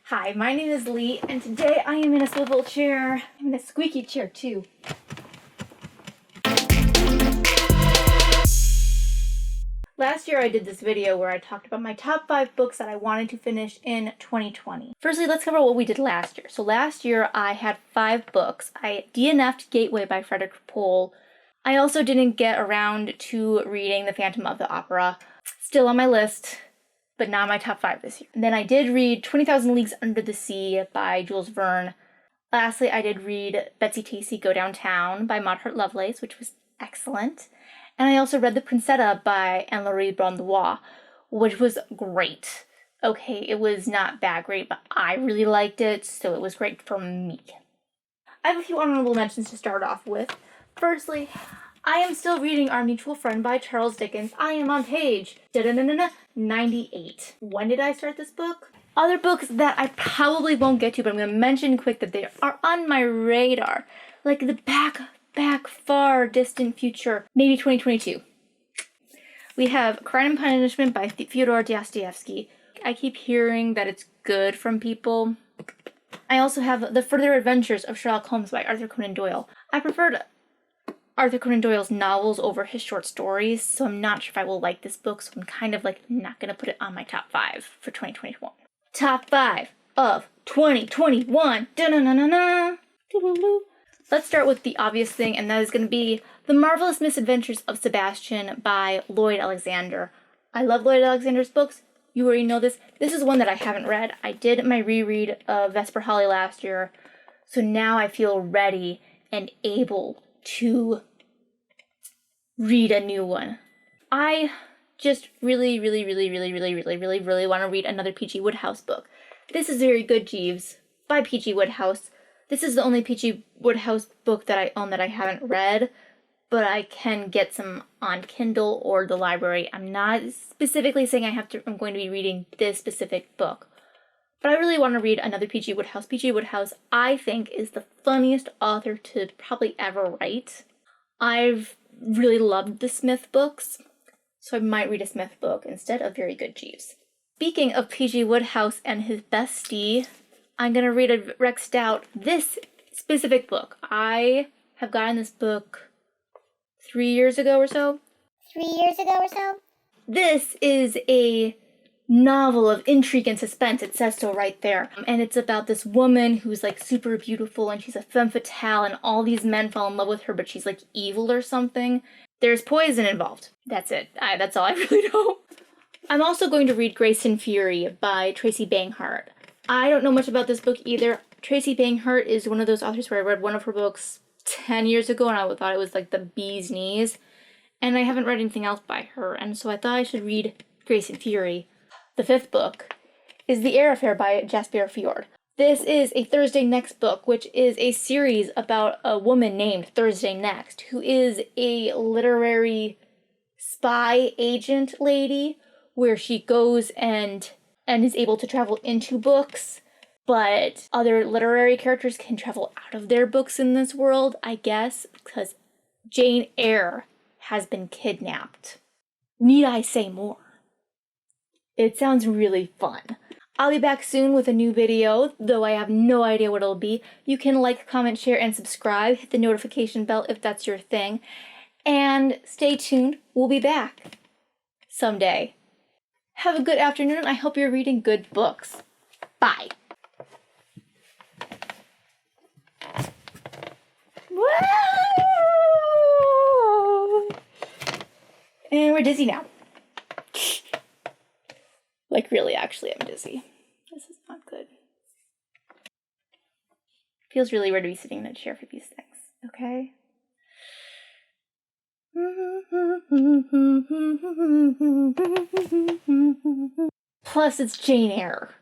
Hi, my name is Lee, and today I am in a swivel chair. I'm in a squeaky chair, too. Last year I did this video where I talked about my top 5 books that I wanted to finish in 2020. Firstly, let's cover what we did last year. So last year I had 5 books. I DNF'd Gateway by Frederick Pohl. I also didn't get around to reading The Phantom of the Opera. Still on my list, but not my top 5 this year. And then I did read 20,000 Leagues Under the Sea by Jules Verne. Lastly, I did read Betsy Tacy Go Downtown by Maud Hart Lovelace, which was excellent. And I also read The Princetta by Anne-Laure Brandebois, which was great. Okay, it was not that great, but I really liked it, so it was great for me. I have a few honorable mentions to start off with. Firstly, I am still reading Our Mutual Friend by Charles Dickens. I am on page 98. When did I start this book? Other books that I probably won't get to, but I'm going to mention quick that they are on my radar. Like the back far distant future, maybe 2022. We have Crime and Punishment by Fyodor Dostoevsky. I keep hearing that it's good from people. I also have The Further Adventures of Sherlock Holmes by Arthur Conan Doyle. I preferred Arthur Conan Doyle's novels over his short stories, so I'm not sure if I will like this book, so I'm kind of not going to put it on my top 5 for 2021. Top 5 of 2021. Da-na-na-na-na. Doo-doo-doo. Let's start with the obvious thing, and that is going to be The Marvelous Misadventures of Sebastian by Lloyd Alexander. I love Lloyd Alexander's books. You already know this. This is one that I haven't read. I did my reread of Vesper Holly last year, so now I feel ready and able to read a new one. I just really want to read another P.G. Wodehouse book. This is Very Good Jeeves by P.G. Wodehouse. This is the only P.G. Wodehouse book that I own that I haven't read, but I can get some on Kindle or the library. I'm not specifically saying I'm going to be reading this specific book, but I really want to read another P.G. Wodehouse. P.G. Wodehouse, I think, is the funniest author to probably ever write. I've really loved the Smith books, so I might read a Smith book instead of Very Good Jeeves. Speaking of P.G. Wodehouse and his bestie, I'm going to read a Rex Stout, this specific book. I have gotten this book 3 years ago or so. This is a novel of intrigue and suspense. It says so right there. And it's about this woman who's super beautiful and she's a femme fatale and all these men fall in love with her, but she's evil or something. There's poison involved. That's it. That's all I really know. I'm also going to read Grace and Fury by Tracy Banghart. I don't know much about this book either. Tracy Banghart is one of those authors where I read one of her books 10 years ago and I thought it was the bee's knees. And I haven't read anything else by her, and so I thought I should read Grace and Fury. The 5th book is The Eyre Affair by Jasper Fjord. This is a Thursday Next book, which is a series about a woman named Thursday Next, who is a literary spy agent lady, where she goes and is able to travel into books, but other literary characters can travel out of their books in this world, I guess, because Jane Eyre has been kidnapped. Need I say more? It sounds really fun. I'll be back soon with a new video, though I have no idea what it'll be. You can like, comment, share, and subscribe. Hit the notification bell if that's your thing. And stay tuned. We'll be back someday. Have a good afternoon. I hope you're reading good books. Bye. Whoa! And we're dizzy now. Really, actually, I'm dizzy. This is not good. Feels really weird to be sitting in a chair for these things, okay? Plus, it's Jane Eyre.